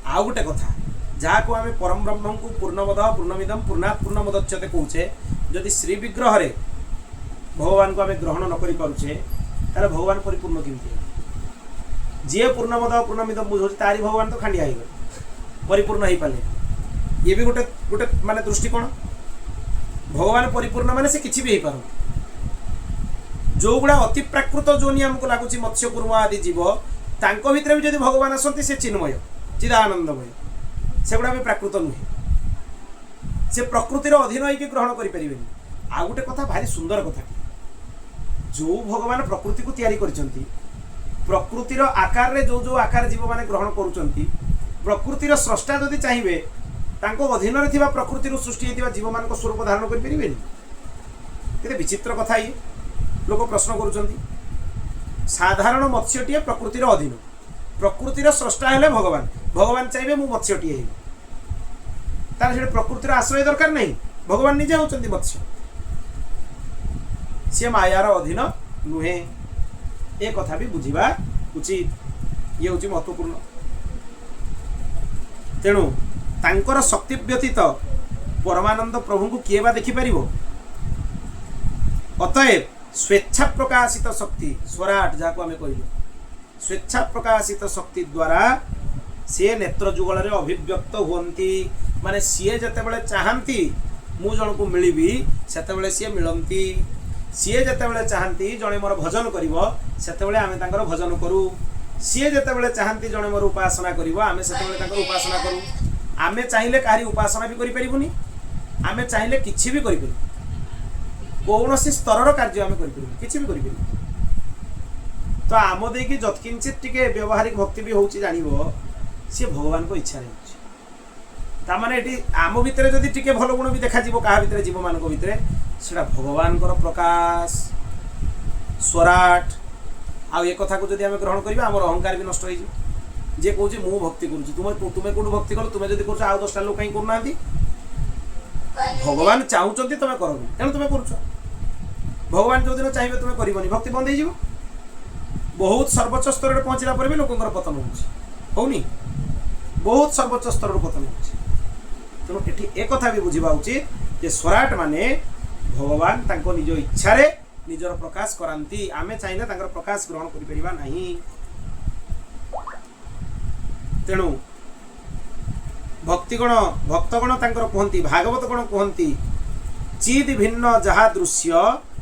आउ गोटे कथा जहाँ को आम परम ब्रह्म को पूर्णमद पूर्णमिदम पूर्णात् पूर्णमुदच्यते कहूचे जदि श्री विग्रह रे भगवान को आम ग्रहण न करि पारुछे तार भगवान परिपूर्ण केमती जी पूर्णमद पूर्णमिदम बुझे तारी भगवान तो खांडिया हो गए परिपूर्ण हो पारे ये भी गोटे गोटे माने दृष्टिकोण भगवान परिपूर्ण माने से किसी भी हो पार जो गुड़ा अति प्राकृत जो नियम को लगुच मत्स्य कुर्म आदि जीव तांको भितर भी जदि भगवान आसती से चिन्मय चिदानंदमय सेगुड़ा भी प्राकृत नुहे से प्रकृतिर अधीन होकर ग्रहण करें आ गोटे कथा भारी सुंदर कथा जो भगवान प्रकृति को तैयारी करछंती प्रकृतिर आकार रे जो जो आकार जीव माने ग्रहण करूछंती प्रकृतिर स्रष्टा जदि चाहिए तांको अधीन रे थिबा प्रकृतिर सृष्टि हेतिबा जीव मानक स्वरूप धारण करि परिबेनी केते विचित्र कथा ये लोक प्रश्न करुछंती साधारण मत्स्यटीए प्रकृतिर अधीन प्रकृतिर स्रष्टा हेले भगवान भगवान चाहिए मु मत्स्यटीए हेबी तार से प्रकृतिर आश्रय दरकार नहीं भगवान निजे होचंती मत्स्य सी मायार अधीन नुहे ए कथा भी बुझिबा उचित ये होची महत्वपूर्ण तेणु तांकर शक्ति व्यतीत परमानंद प्रभु को किए बा देखि परिबो अतएव स्वेच्छा प्रकाशित शक्ति स्वराट जहाँ को आम कहलु स्वेच्छा प्रकाशित शक्ति द्वारा सी नेत्र जुगल अभिव्यक्त हुंती माने सी जिते चाहती मु जन को मिलबी से सी मिलती सी जिते चाहती जड़े मोर भजन कर आम भजन करूँ सी जिते चाहती जड़े मोर उपासना करें से उपासना करूँ आम चाहिए कहारी उपासना भी करें आम चाहिए किसी भी करें कौन सी स्तर कार्य आम किसी भी करें तो आम देकी जत्किंचित टिके व्यवहारिक भक्ति भी होची जानिबो सी भगवान को इच्छा नहीं तामाने एटी आम भितर जदि टिके भल गुण भी देखा जीवो कहा भितर जीव मानक भितर सेटा भगवान कर प्रकाश स्वराट आ ये कथा को जदि आम ग्रहण करिबा हमर अहंकार भी नष्ट होई जे कहूँ मु भक्ति करूँ तुम्हें कौन भक्ति कल तुम्हें जब कर आउ 10टा लोक कहीं करना भगवान चाहूँगी तुम्हें कर तेणु तुम्हें कर भगवान जो दिन चाहिए तुम्हें करनी भक्ति बंद हो बहुत सर्वोच्च स्तर में पहुँचला पर भी लोकंर पतन होनी बहुत सर्वोच्च स्तर पतन हो तेणु ये कथा भी बुझा उचित जे स्वराट माने भगवान तांको निज इच्छा रे निजर प्रकाश करांती आमे चाहिए तांकर प्रकाश ग्रहण करि परिबा नाही तेणु भक्तिगण भक्तगण तांकर कहती भागवत गण कहती ଚିତ୍ ଭିନ୍ନ ଯାହା ଦୃଶ୍ୟ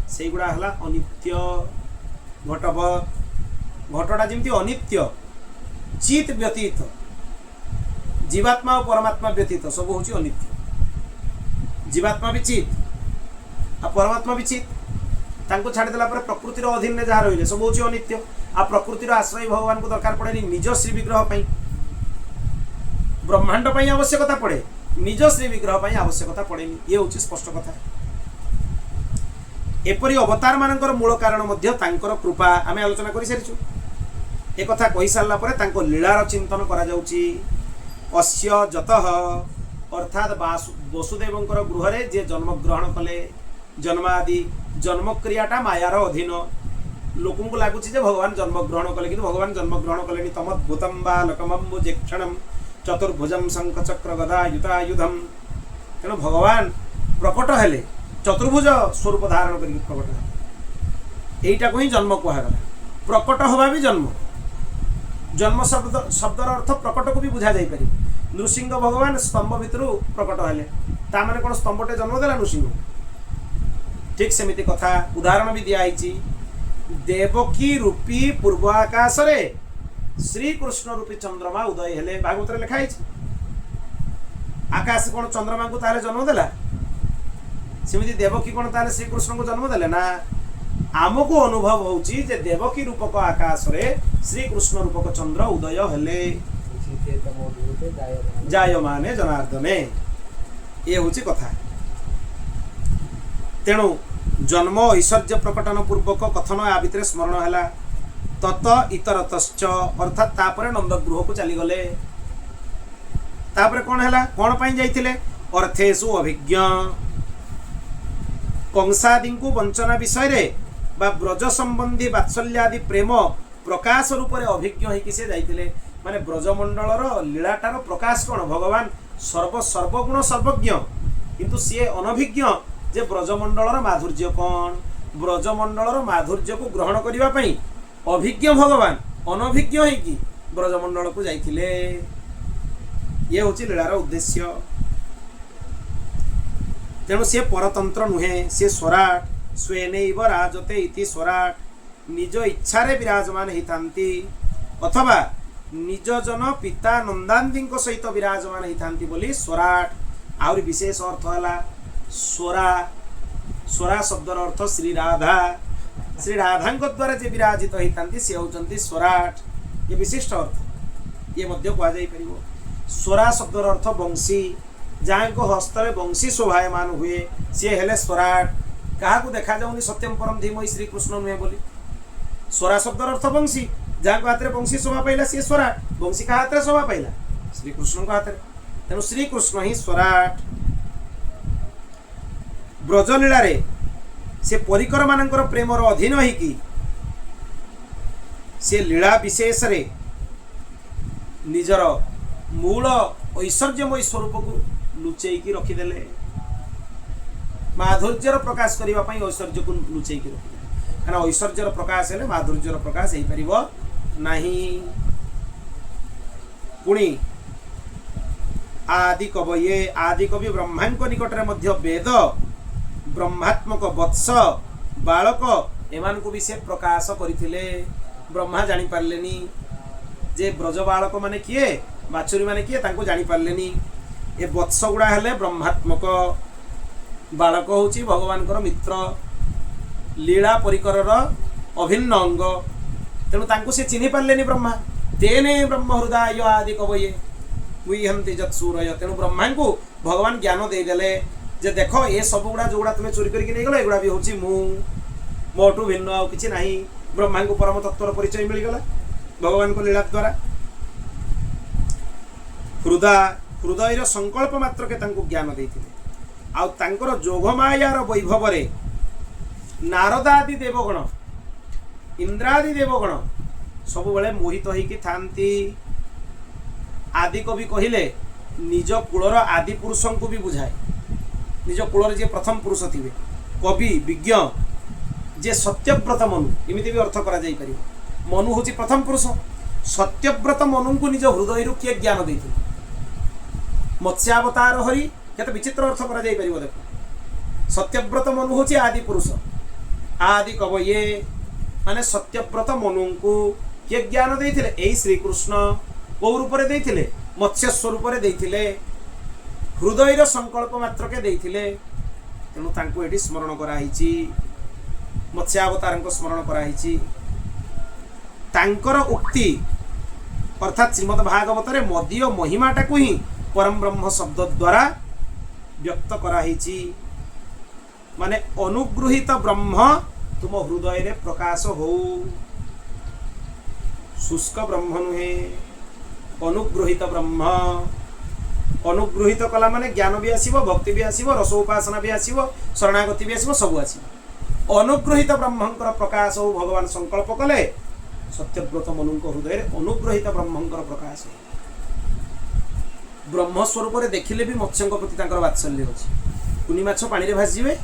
ସେଇଗୁଡ଼ା ହେଲା ଅନିତ୍ୟ। ଘଟଟା ଯେମିତି ଅନିତ୍ୟ, ଚିତ୍ ବ୍ୟତୀତ जीवात्मा और परमात्मा व्यतीत सब हूँ अनित्य। जीवात्मा भी चित आ परमात्मा भी चित, तांको छाड़देला प्रकृतिर अधीन में जहाँ रही सब हूँ अनित्य। आ प्रकृतिर आश्रय भगवान को दरकार पड़े निज श्री विग्रह पर, ब्रह्मांड पर आवश्यकता पड़े, निज श्री विग्रह पर आवश्यकता पड़े। ये हूँ स्पष्ट कथा। एपरी अवतार मानकर मूल कारण मध्य तांकर कृपा आम आलोचना कर सारी। एक कथा कही सारा पर लीलार चिंतन करा जाउची। अस्य जतः अर्थात वसुदेवंकर गृहरे जे जन्म ग्रहण कले, जन्मादि जन्म क्रियाटा मायार अधीन। लोक लगुच भगवान जन्म ग्रहण कले, कि भगवान जन्म ग्रहण कले तमद्भुतम बालकमम्बुजेक्षणम चतुर्भुजम शंख चक्र गदा युतायुधम। तेणु भगवान प्रकट हेले चतुर्भुज स्वरूप धारण कर प्रकट हेले, यहीटा को ही जन्म कहगला। प्रकट हवा भी जन्म। जन्म शब्दर अर्थ प्रकट को भी बुझा जाई पारि। नृसिंह भगवान स्तंभ भितर प्रकट हेले, ता माने कोन स्तंभटे जन्म देला नृसिंह? ठीक सेमिति कथा उदाहरण भी दिया आइछि। देवकी रूपी पूर्व आकाश रे श्री कृष्ण रूपी चंद्रमा उदय हेले, भागवत रे लिखा आइछि। आकाश कोन चंद्रमा को ताले जन्म देला? सेमिति देवकी कोन ताले श्री कृष्ण को जन्म देले ना? आमको अनुभव होउछि जे देवकी रूपक आकाश रे श्री कृष्ण रूपक चंद्र उदय हेले, जायमाने जनार्दने। ये होउछि कथा। तेणु जन्म ऐश्वर्य प्रकटन पूर्वक कथन आ भितर स्मरण हैला। तत इतरतश्च अर्थात तापरे नंदगृह को चली गले। तापरे कोन हैला, कोन पई जाइथिले? अर्थेषु अभिज्ञ कंसादि को वंचना विषय रे बा ब्रज संबंधी वात्सल्यादि प्रेम प्रकाश रूप से अभिज्ञ होइकि से जाइतिले। माने ब्रजमंडलर लीलाटार प्रकाश कौन? भगवान सर्वगुण सर्वज्ञ, किंतु सी अनभिज्ञ जे ब्रजमंडलर माधुर्य कौन। ब्रजमंडलर माधुर्य को ग्रहण करिवा पई अभिज्ञ भगवान अनभिज्ञ होइकि ब्रजमंडल को जाइतिले। ये होछि लीलार उद्देश्य। तेणु सी परतंत्र नुहे, सी स्वराट स्वेनैव राजते इति स्वराट। निज इच्छा रे विराजमान होइथांती अथवा निज जन पिता नंदांदी सहित विराजमान होइथांती बोली स्वराट। आउरी विशेष अर्थ है स्वरा। स्वरा शब्दर अर्थ श्री राधा। श्री राधा द्वारा जे विराजित होइथांती से होचंती स्वराट। ये विशिष्ट अर्थ ये मध्य कह जाई परिबो। स्वरा शब्दर अर्थ वंशी, जहाँ को हस्तरे वंशी शोभायमान हुए सी हेले स्वराट। क्या देखा जाऊनी सत्यम परम धीमहि श्री कृष्ण नुहे बोली। स्वरा शब्दर अर्थ वंशी, जहाँ को हाथ में वंशी शोभा पाइला सी स्वराट। वंशी का हाथ में शोभा पाइला? श्री कृष्ण को हाथ में। तेणु श्री कृष्ण ही स्वराट। ब्रजलीला रे से परिकर मानकर प्रेमर अधीन होइकि से लीला विशेष रे निजर मूल ऐश्वर्यमय स्वरूप को लुचेकी रखिदेले। माधुर्यर प्रकाश करने ऐश्वर्य को लुचेकी रखिदेले, कारण ऐश्वर्यर प्रकाश हेले माधुर्यर प्रकाश हो पारिबो नहीं। पुणी आदि कवये आदि कवि ब्रह्मांक निकटरे मध्य वेद ब्रह्मात्मक वत्स बालक एमान को भी से प्रकाश करथिले। ब्रह्मा जानी पारलेनी जे ब्रज बालक माने किए, बाछुरी माने किए, तांको जानी पारलेनी। ए वत्स गुड़ा हेले ब्रह्मात्मक, बालक होची भगवान कर मित्र, लीला परिकर अभिन्न अंग। तेणु तांको से चिन्हि पारलेनी ब्रह्मा। तेने ब्रह्म हृदय आदि कवये मुह्यन्ति जत्सूरय। तेणु ब्रह्मा को भगवान ज्ञान देदेले जे देख ये सब गुड़ा जो गुड़ा तुम्हें चोरी करके नहीं गला एगुड़ा भी होची मोटू भिन्न आ किछि नाही। ब्रह्मा को परम तत्वर परिचय मिलगला भगवान को लीला द्वारा। हृदय संकल्प मात्र के तांको ज्ञान देइथिले। आ तांकर जोगमायार वैभव रे नारदादि देवगण इंद्रादि देवगण सब बेले मोहित होइकि थांती। आदि कवि कहिले निज कूलर आदि पुरुषों को भी बुझाए। निज कूलर जे प्रथम पुरुष थिबे कवि विज्ञ जे सत्यव्रत मनु एमिति भी अर्थ करा जाई परिबो। मनु होची प्रथम पुरुष। सत्यव्रत मनु को निज हृदय रु किए ज्ञान देइथिले। मत्स्यावतार हरि केते विचित्र अर्थ करा जाई परिबो। देखो सत्यव्रत मनु हूँ आदि पुरुष आदि कव ये माने सत्यव्रत मनु को किए ज्ञान देते यही श्रीकृष्ण कौ रूप देते मत्स्य स्वरूप देते हृदय संकल्प मात्र के देते तेणु तांको एटी स्मरण कराई मत्स्यावतार स्मरण कराई तांकर उक्ति अर्थात श्रीमद् भागवत रे मदीय महिमाटा को ही परम ब्रह्म शब्द द्वारा व्यक्त कराई माने अनुगृहित ब्रह्म तुम हृदय रे प्रकाश हो शुष्क ब्रह्म नुहे अनुगृहित ब्रह्म अनुगृहित कला माने ज्ञान भी आसीबो भक्ति भी आसीबो रस उपासना भी आसीबो शरणागति भी आसीबो सब आसीबो अनुगृहित ब्रह्मंकर प्रकाश हो भगवान संकल्प कले सत्यव्रत मनुक हृदय रे अनुग्रहित ब्रह्मंकर प्रकाश हो ब्रह्म स्वरूप रे देखिले भी मत्स्यंक प्रति तांकर वात्सल्य अछि कुनी माछ पानी रे भासिबे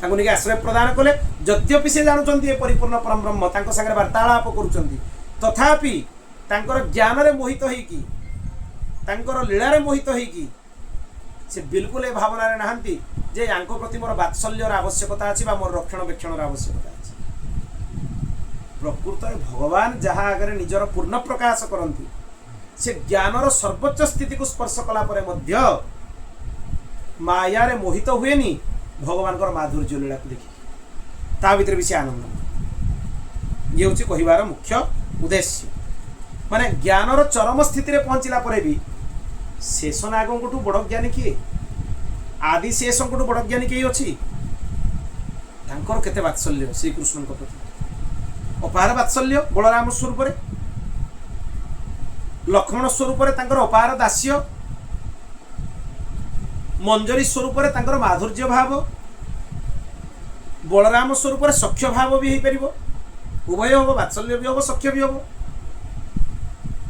तांको निके आश्रय प्रदान कले यद्यपि से जानुचंती ए परिपूर्ण परम ब्रह्म तांको संगे वार्तालाप करूचंती तथापि तांकर ज्ञान रे मोहित होई की तांकर लीला रे मोहित होई की से बिल्कुल ए भावना रे नहांती जे यांको प्रति मोर वात्सल्यर आवश्यकता अछि बा मोर रक्षण आवश्यकता अछि प्रकृत भगवान जहाँ आगे निजर पूर्ण प्रकाश करती से ज्ञानर सर्वोच्च स्थिति को स्पर्श कला परे मध्य माया रे मोहित हुएनी भगवान माधुर्य लीला को देखी ता भीतर भी से आनंद ये हूँ कहबार मुख्य उद्देश्य माने ज्ञानर चरम स्थिति रे पहुँचला परे भी शेष नागों बड़ ज्ञानी किए आदि शेष बड़ ज्ञानी किए अच्छी तांकर केते वात्सल्य श्रीकृष्ण प्रति अपार वात्सल्य बलराम स्वरूप लक्ष्मण स्वरूप अपार दास्य मंजरी स्वरूप माधुर्य भाव बलराम स्वरूप सख्य भाव भी हो पार उभय हम वात्सल्य भी हम सख्य भी हम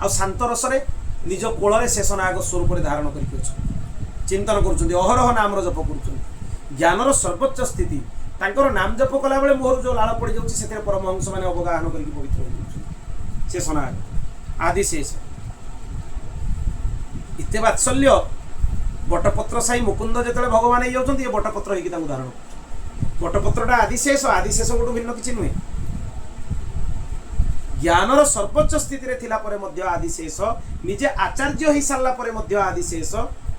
आ शांत रसरे निज कोल शेषनाग स्वरूप धारण करके चिंतन कर अहरह नाम जप कर ज्ञानर सर्वोच्च स्थिति तांकर नाम जप कला बेले मोहर जो लाल पड़ जाऊँ से परमहंस मैंने अवगाहन करके पवित्र हो शेषनाग आदि शेष इते वात्सल्य बटपत्र साई मुकुंद जो भगवान हो जाती ये बटपत्र होगी धारण बटपत्रटा आदिशेष गोटू भिन्न किसी नुहे ज्ञानर सर्वोच्च स्थिति रे थिला परे मध्य आदिशेष निजे आचार्य हो सारा परे मध्य आदिशेष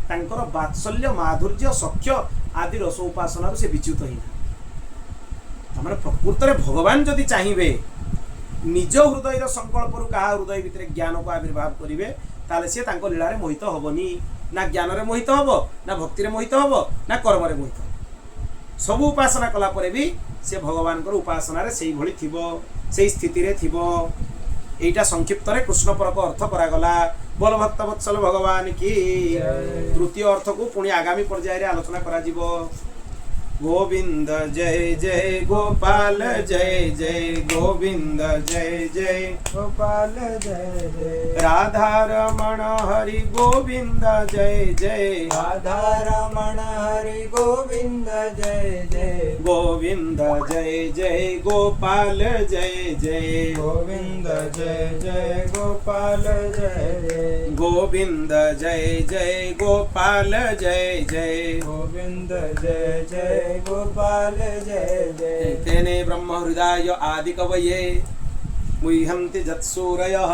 तांकर वात्सल्य माधुर्य सख्य आदि रस उपासना से विच्युत ही हमारे प्रकृत में भगवान जदि चाहिए निज हृदय संकल्प क्या हृदय भितर ज्ञान को आविर्भाव करेंगे ताले सी लीला रे मोहित हेनी ना ज्ञान रे मोहित हम ना भक्ति रे मोहित हम ना कर्म रे मोहित हम सब उपासना कला परे भी से भगवान उपासना रे सेही भली थिबो सेही स्थिति रे थिबो एटा संक्षिप्त रे कृष्ण परक अर्थ करागला बोल भक्त वत्सल भगवान की तृतीय अर्थ को पुणी आगामी पर्याय रे आलोचना करा जिवो गोविंद जय जय गोपाल जय जय गोविंद जय जय गोपाल जय जय राधा रमण हरि गोविंद जय जय राधा रमण हरि गोविंद जय जय गोविंद जय जय गोपाल जय जय गोविंद जय जय गोपाल जय जय गोविंद जय जय गोपाल जय जय गोविंद जय जय गोपाल जय जय तेने ब्रह्म हृदय आदि कवये मुह्यन्ति जत्सूरयः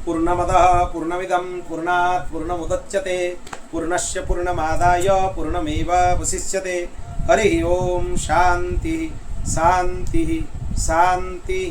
पूर्णमदः पूर्णमिदं पूर्णात् पूर्णमुदच्यते पूर्णस्य पूर्णमादाय पूर्णमेवावशिष्यते हरि ओम शांति शांति शांति।